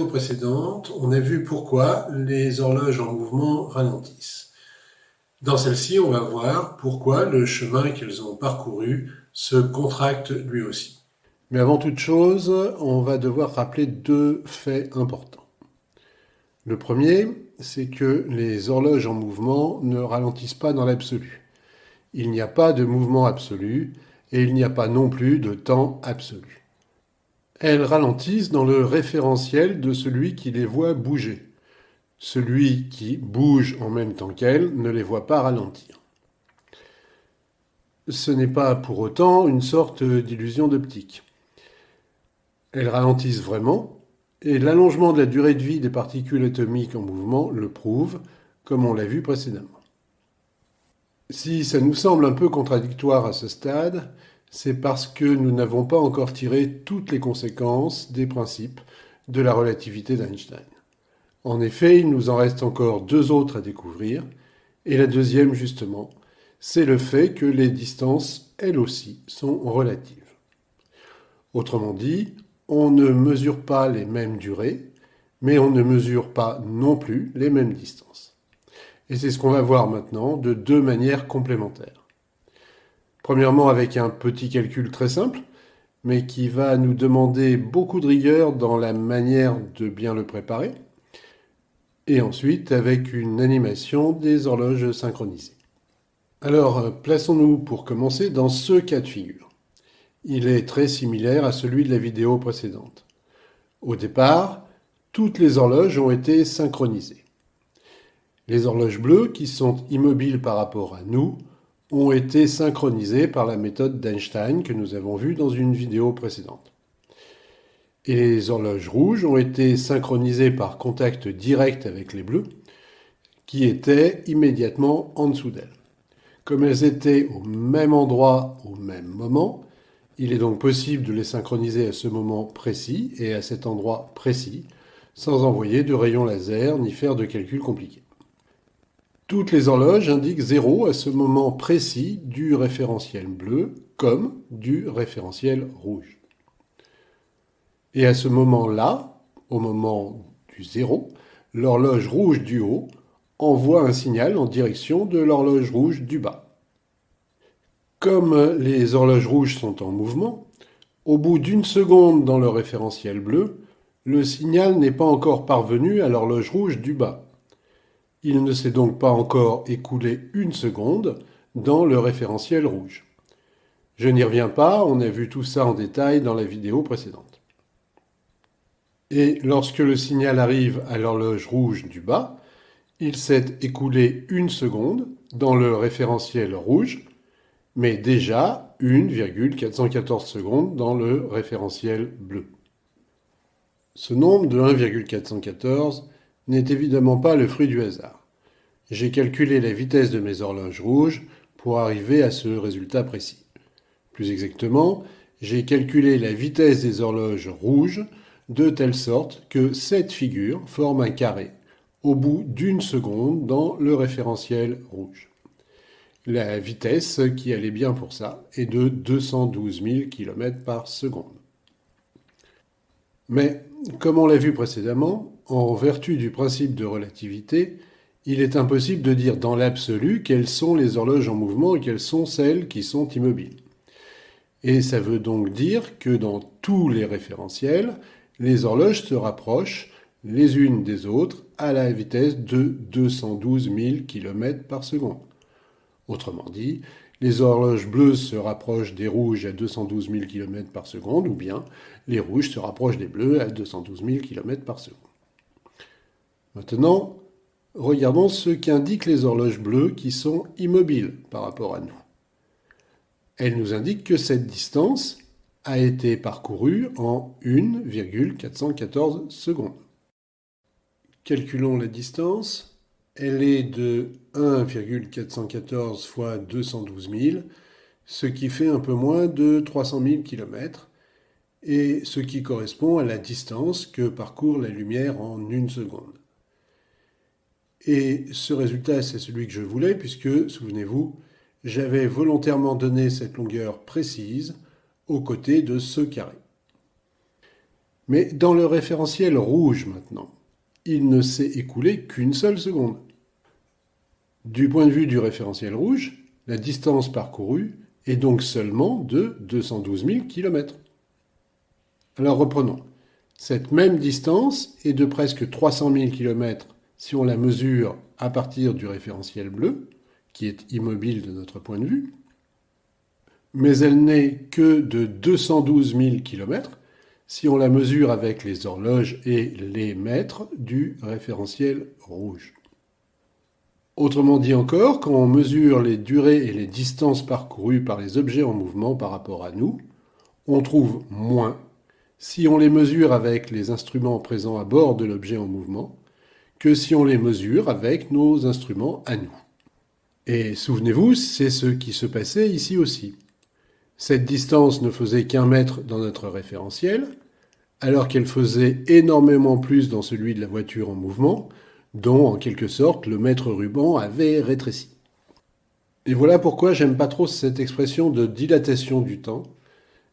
précédente, on a vu pourquoi les horloges en mouvement ralentissent. Dans celle-ci, on va voir pourquoi le chemin qu'elles ont parcouru se contracte lui aussi. Mais avant toute chose, on va devoir rappeler deux faits importants. Le premier, c'est que les horloges en mouvement ne ralentissent pas dans l'absolu. Il n'y a pas de mouvement absolu et il n'y a pas non plus de temps absolu. Elles ralentissent dans le référentiel de celui qui les voit bouger. Celui qui bouge en même temps qu'elles ne les voit pas ralentir. Ce n'est pas pour autant une sorte d'illusion d'optique. Elles ralentissent vraiment, et l'allongement de la durée de vie des particules atomiques en mouvement le prouve, comme on l'a vu précédemment. Si ça nous semble un peu contradictoire à ce stade, c'est parce que nous n'avons pas encore tiré toutes les conséquences des principes de la relativité d'Einstein. En effet, il nous en reste encore deux autres à découvrir, et la deuxième, justement, c'est le fait que les distances, elles aussi, sont relatives. Autrement dit, on ne mesure pas les mêmes durées, mais on ne mesure pas non plus les mêmes distances. Et c'est ce qu'on va voir maintenant de deux manières complémentaires. Premièrement, avec un petit calcul très simple, mais qui va nous demander beaucoup de rigueur dans la manière de bien le préparer. Et ensuite, avec une animation des horloges synchronisées. Alors, plaçons-nous pour commencer dans ce cas de figure. Il est très similaire à celui de la vidéo précédente. Au départ, toutes les horloges ont été synchronisées. Les horloges bleues, qui sont immobiles par rapport à nous, ont été synchronisées par la méthode d'Einstein que nous avons vue dans une vidéo précédente. Et les horloges rouges ont été synchronisées par contact direct avec les bleus, qui étaient immédiatement en dessous d'elles. Comme elles étaient au même endroit au même moment, il est donc possible de les synchroniser à ce moment précis et à cet endroit précis, sans envoyer de rayons laser ni faire de calculs compliqués. Toutes les horloges indiquent 0 à ce moment précis du référentiel bleu comme du référentiel rouge. Et à ce moment-là, au moment du 0, l'horloge rouge du haut envoie un signal en direction de l'horloge rouge du bas. Comme les horloges rouges sont en mouvement, au bout d'une seconde dans le référentiel bleu, le signal n'est pas encore parvenu à l'horloge rouge du bas. Il ne s'est donc pas encore écoulé une seconde dans le référentiel rouge. Je n'y reviens pas, on a vu tout ça en détail dans la vidéo précédente. Et lorsque le signal arrive à l'horloge rouge du bas, il s'est écoulé une seconde dans le référentiel rouge, mais déjà 1,414 secondes dans le référentiel bleu. Ce nombre de 1,414 n'est évidemment pas le fruit du hasard. J'ai calculé la vitesse de mes horloges rouges pour arriver à ce résultat précis. Plus exactement, j'ai calculé la vitesse des horloges rouges de telle sorte que cette figure forme un carré au bout d'une seconde dans le référentiel rouge. La vitesse qui allait bien pour ça est de 212 000 km par seconde. Mais, comme on l'a vu précédemment, en vertu du principe de relativité, il est impossible de dire dans l'absolu quelles sont les horloges en mouvement et quelles sont celles qui sont immobiles. Et ça veut donc dire que dans tous les référentiels, les horloges se rapprochent les unes des autres à la vitesse de 212 000 km par seconde. Autrement dit, les horloges bleues se rapprochent des rouges à 212 000 km par seconde, ou bien les rouges se rapprochent des bleus à 212 000 km par seconde. Maintenant, regardons ce qu'indiquent les horloges bleues qui sont immobiles par rapport à nous. Elles nous indiquent que cette distance a été parcourue en 1,414 secondes. Calculons la distance. Elle est de 1,414 fois 212 000, ce qui fait un peu moins de 300 000 km, et ce qui correspond à la distance que parcourt la lumière en une seconde. Et ce résultat, c'est celui que je voulais, puisque, souvenez-vous, j'avais volontairement donné cette longueur précise aux côtés de ce carré. Mais dans le référentiel rouge maintenant, il ne s'est écoulé qu'une seule seconde. Du point de vue du référentiel rouge, la distance parcourue est donc seulement de 212 000 km. Alors reprenons. Cette même distance est de presque 300 000 km si on la mesure à partir du référentiel bleu, qui est immobile de notre point de vue, mais elle n'est que de 212 000 km si on la mesure avec les horloges et les mètres du référentiel rouge. Autrement dit encore, quand on mesure les durées et les distances parcourues par les objets en mouvement par rapport à nous, on trouve moins si on les mesure avec les instruments présents à bord de l'objet en mouvement que si on les mesure avec nos instruments à nous. Et souvenez-vous, c'est ce qui se passait ici aussi. Cette distance ne faisait qu'1 mètre dans notre référentiel, alors qu'elle faisait énormément plus dans celui de la voiture en mouvement, dont, en quelque sorte, le mètre ruban avait rétréci. Et voilà pourquoi j'aime pas trop cette expression de dilatation du temps.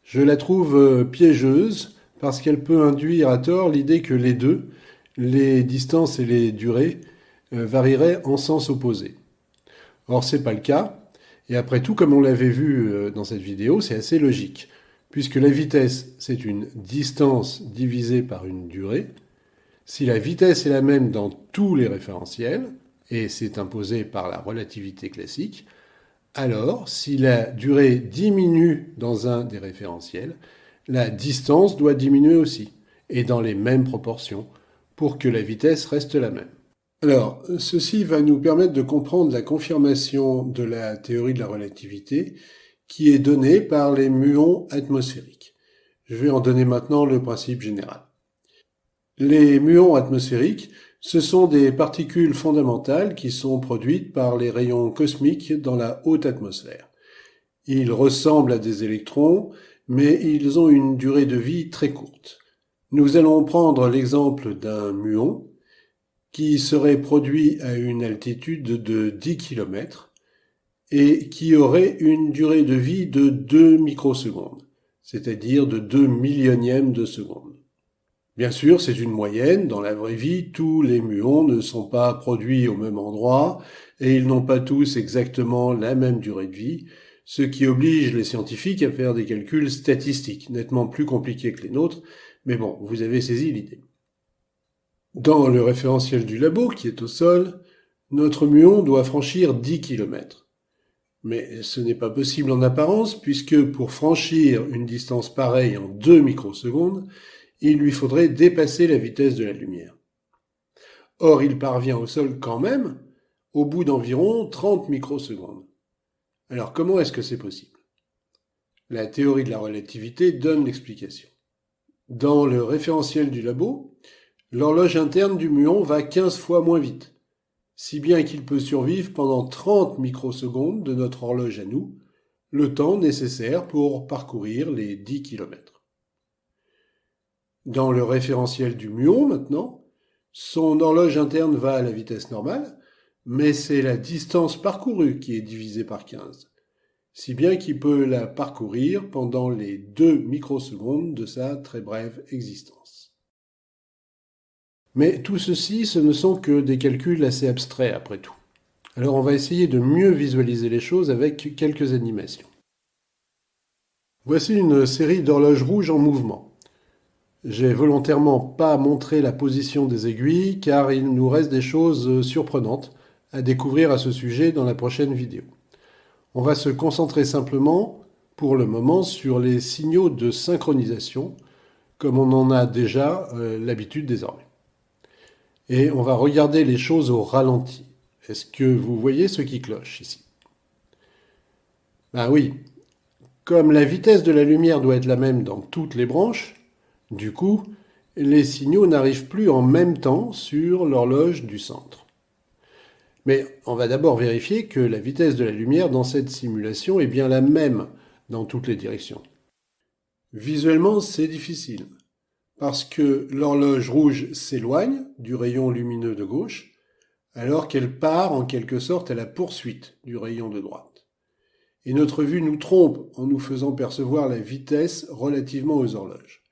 Je la trouve piégeuse, parce qu'elle peut induire à tort l'idée que les deux, les distances et les durées, varieraient en sens opposé. Or, c'est pas le cas, et après tout, comme on l'avait vu dans cette vidéo, c'est assez logique, puisque la vitesse, c'est une distance divisée par une durée. Si la vitesse est la même dans tous les référentiels, et c'est imposé par la relativité classique, alors, si la durée diminue dans un des référentiels, la distance doit diminuer aussi, et dans les mêmes proportions, pour que la vitesse reste la même. Alors, ceci va nous permettre de comprendre la confirmation de la théorie de la relativité qui est donnée par les muons atmosphériques. Je vais en donner maintenant le principe général. Les muons atmosphériques, ce sont des particules fondamentales qui sont produites par les rayons cosmiques dans la haute atmosphère. Ils ressemblent à des électrons, mais ils ont une durée de vie très courte. Nous allons prendre l'exemple d'un muon qui serait produit à une altitude de 10 km et qui aurait une durée de vie de 2 microsecondes, c'est-à-dire de 2 millionièmes de seconde. Bien sûr, c'est une moyenne. Dans la vraie vie, tous les muons ne sont pas produits au même endroit et ils n'ont pas tous exactement la même durée de vie, ce qui oblige les scientifiques à faire des calculs statistiques, nettement plus compliqués que les nôtres, mais bon, vous avez saisi l'idée. Dans le référentiel du labo, qui est au sol, notre muon doit franchir 10 km. Mais ce n'est pas possible en apparence, puisque pour franchir une distance pareille en 2 microsecondes, il lui faudrait dépasser la vitesse de la lumière. Or, il parvient au sol quand même, au bout d'environ 30 microsecondes. Alors, comment est-ce que c'est possible ? La théorie de la relativité donne l'explication. Dans le référentiel du labo, l'horloge interne du muon va 15 fois moins vite, si bien qu'il peut survivre pendant 30 microsecondes de notre horloge à nous, le temps nécessaire pour parcourir les 10 km. Dans le référentiel du muon, maintenant, son horloge interne va à la vitesse normale, mais c'est la distance parcourue qui est divisée par 15, si bien qu'il peut la parcourir pendant les 2 microsecondes de sa très brève existence. Mais tout ceci, ce ne sont que des calculs assez abstraits après tout. Alors on va essayer de mieux visualiser les choses avec quelques animations. Voici une série d'horloges rouges en mouvement. J'ai volontairement pas montré la position des aiguilles car il nous reste des choses surprenantes à découvrir à ce sujet dans la prochaine vidéo. On va se concentrer simplement, pour le moment, sur les signaux de synchronisation, comme on en a déjà l'habitude désormais. Et on va regarder les choses au ralenti. Est-ce que vous voyez ce qui cloche ici ? Ben oui, comme la vitesse de la lumière doit être la même dans toutes les branches, du coup, les signaux n'arrivent plus en même temps sur l'horloge du centre. Mais on va d'abord vérifier que la vitesse de la lumière dans cette simulation est bien la même dans toutes les directions. Visuellement, c'est difficile, parce que l'horloge rouge s'éloigne du rayon lumineux de gauche, alors qu'elle part en quelque sorte à la poursuite du rayon de droite. Et notre vue nous trompe en nous faisant percevoir la vitesse relativement aux horloges.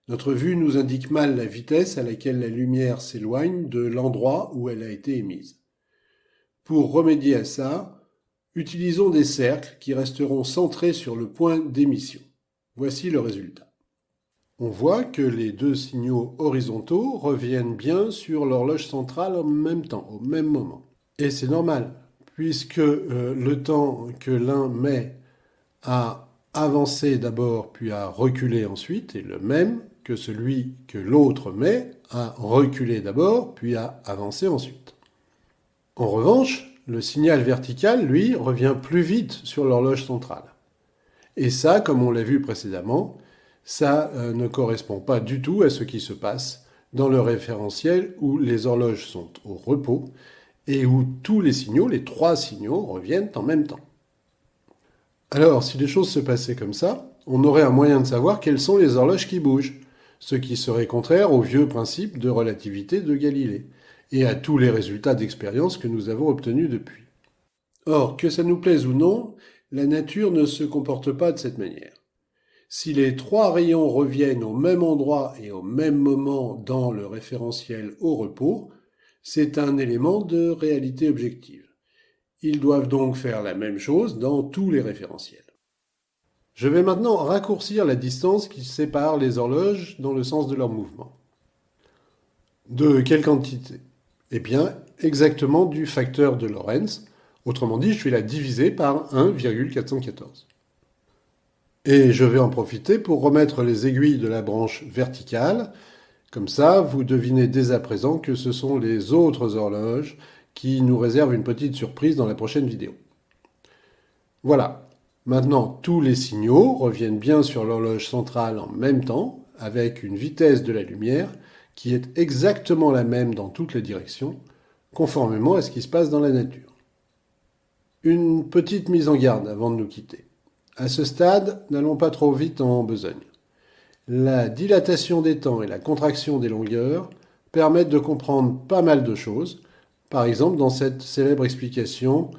Notre vue nous indique mal la vitesse à laquelle la lumière s'éloigne de l'endroit où elle a été émise. Pour remédier à ça, utilisons des cercles qui resteront centrés sur le point d'émission. Voici le résultat. On voit que les deux signaux horizontaux reviennent bien sur l'horloge centrale en même temps, au même moment. Et c'est normal, puisque le temps que l'un met à avancer d'abord puis à reculer ensuite est le même que celui que l'autre met à reculer d'abord puis à avancer ensuite. En revanche, le signal vertical, lui, revient plus vite sur l'horloge centrale. Et ça, comme on l'a vu précédemment, ça ne correspond pas du tout à ce qui se passe dans le référentiel où les horloges sont au repos et où tous les signaux, les trois signaux, reviennent en même temps. Alors, si les choses se passaient comme ça, on aurait un moyen de savoir quelles sont les horloges qui bougent, ce qui serait contraire au vieux principe de relativité de Galilée, et à tous les résultats d'expérience que nous avons obtenus depuis. Or, que ça nous plaise ou non, la nature ne se comporte pas de cette manière. Si les trois rayons reviennent au même endroit et au même moment dans le référentiel au repos, c'est un élément de réalité objective. Ils doivent donc faire la même chose dans tous les référentiels. Je vais maintenant raccourcir la distance qui sépare les horloges dans le sens de leur mouvement. De quelle quantité? Eh bien, exactement du facteur de Lorentz. Autrement dit, je vais la diviser par 1,414. Et je vais en profiter pour remettre les aiguilles de la branche verticale. Comme ça, vous devinez dès à présent que ce sont les autres horloges qui nous réservent une petite surprise dans la prochaine vidéo. Voilà. Maintenant, tous les signaux reviennent bien sur l'horloge centrale en même temps, avec une vitesse de la lumière qui est exactement la même dans toutes les directions, conformément à ce qui se passe dans la nature. Une petite mise en garde avant de nous quitter. À ce stade, n'allons pas trop vite en besogne. La dilatation des temps et la contraction des longueurs permettent de comprendre pas mal de choses, par exemple dans cette célèbre explication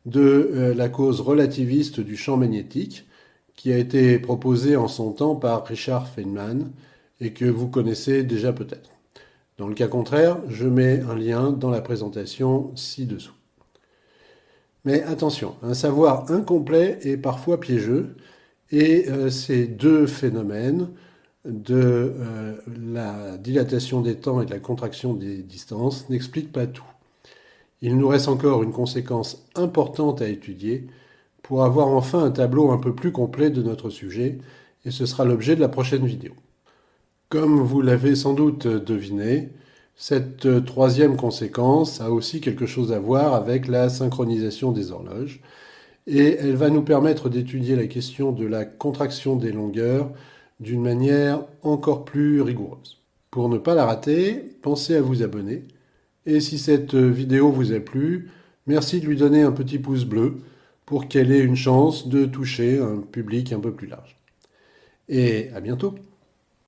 de la cause relativiste du champ magnétique, qui a été proposée en son temps par Richard Feynman, et que vous connaissez déjà peut-être. Dans le cas contraire, je mets un lien dans la présentation ci-dessous. Mais attention, un savoir incomplet est parfois piégeux, et ces deux phénomènes de la dilatation des temps et de la contraction des distances n'expliquent pas tout. Il nous reste encore une conséquence importante à étudier pour avoir enfin un tableau un peu plus complet de notre sujet, et ce sera l'objet de la prochaine vidéo. Comme vous l'avez sans doute deviné, cette troisième conséquence a aussi quelque chose à voir avec la synchronisation des horloges, et elle va nous permettre d'étudier la question de la contraction des longueurs d'une manière encore plus rigoureuse. Pour ne pas la rater, pensez à vous abonner, et si cette vidéo vous a plu, merci de lui donner un petit pouce bleu pour qu'elle ait une chance de toucher un public un peu plus large. Et à bientôt!